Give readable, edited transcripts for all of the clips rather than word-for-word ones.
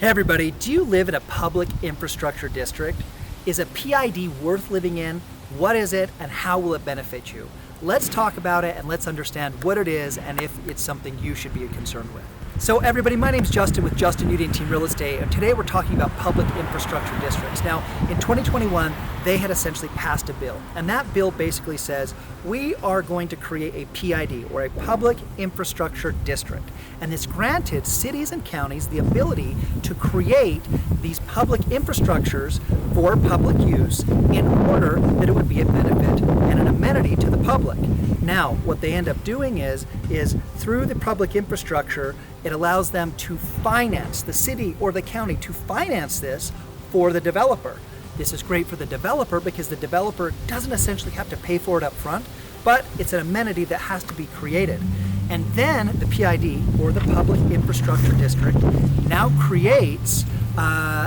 Hey everybody, do you live in a public infrastructure district? Is a PID worth living in? What is it and how will it benefit you? Let's talk about it and let's understand what it is and if it's something you should be concerned with. So everybody, my name's Justin with Justin Udy and Team Real Estate, and today we're talking about public infrastructure districts. Now, in 2021, they had essentially passed a bill, and that bill basically says we are going to create a PID, or a public infrastructure district, and this granted cities and counties the ability to create these public infrastructures for public use in order that it would be a benefit and an amenity to the public. Now, what they end up doing is through the public infrastructure, it allows them to finance, the city or the county to finance this for the developer. This is great for the developer because the developer doesn't essentially have to pay for it up front, but it's an amenity that has to be created. And then the PID, or the Public Infrastructure District, now creates,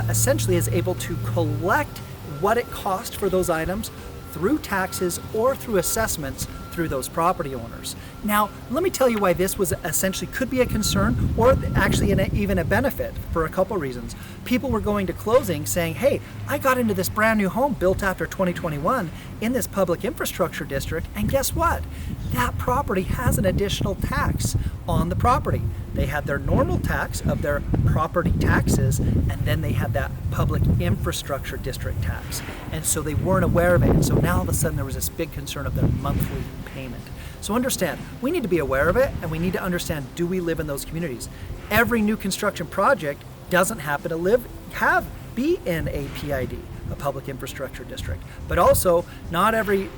essentially is able to collect what it cost for those items through taxes or through assessments through those property owners. Now, let me tell you why this was essentially could be a concern or actually even a benefit for a couple reasons. People were going to closing saying, hey, I got into this brand new home built after 2021 in this public infrastructure district, and guess what? That property has an additional tax on the property. They had their normal tax of their property taxes, and then they had that public infrastructure district tax. And so they weren't aware of it. And so now all of a sudden there was this big concern of their monthly payment. So understand, we need to be aware of it, and we need to understand, do we live in those communities? Every new construction project doesn't happen to be in a PID, a public infrastructure district. But also, not every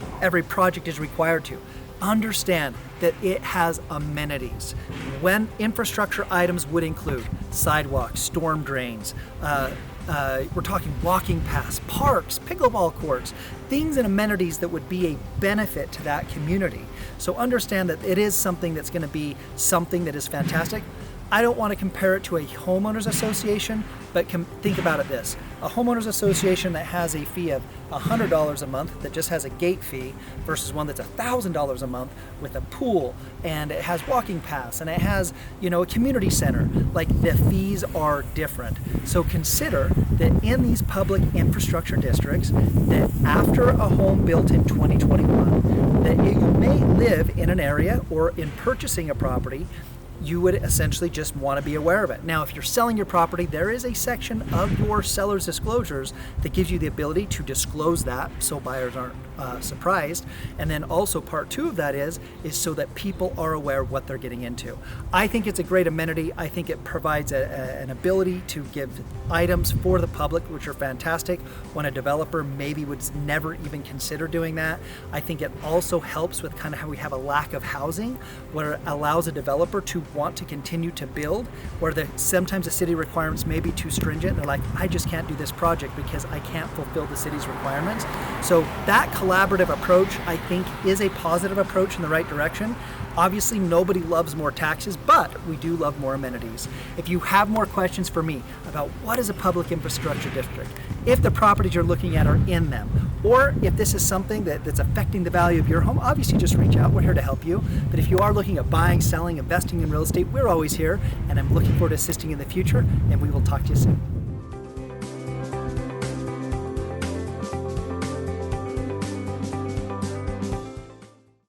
project is required to. Understand that it has amenities. When infrastructure items would include sidewalks, storm drains, we're talking walking paths, parks, pickleball courts, things and amenities that would be a benefit to that community. So understand that it is something that's going to be something that is fantastic. I don't want to compare it to a homeowners association, but think about it this. A homeowners association that has a fee of $100 a month that just has a gate fee versus one that's $1,000 a month with a pool, and it has walking paths, and it has, a community center. Like, the fees are different. So consider that in these public infrastructure districts, that after a home built in 2021, that you may live in an area or in purchasing a property, you would essentially just want to be aware of it. Now, if you're selling your property, there is a section of your seller's disclosures that gives you the ability to disclose that so buyers aren't surprised. And then also part two of that is so that people are aware of what they're getting into. I think it's a great amenity. I think it provides an ability to give items for the public, which are fantastic when a developer maybe would never even consider doing that. I think it also helps with kind of how we have a lack of housing, where it allows a developer to want to continue to build, where sometimes the city requirements may be too stringent, and they're like, I just can't do this project because I can't fulfill the city's requirements. So that collaborative approach, I think, is a positive approach in the right direction. Obviously, nobody loves more taxes, but we do love more amenities. If you have more questions for me about what is a public infrastructure district, if the properties you're looking at are in them, or if this is something that's affecting the value of your home, obviously just reach out. We're here to help you. But if you are looking at buying, selling, investing in real estate, we're always here, and I'm looking forward to assisting in the future, and we will talk to you soon.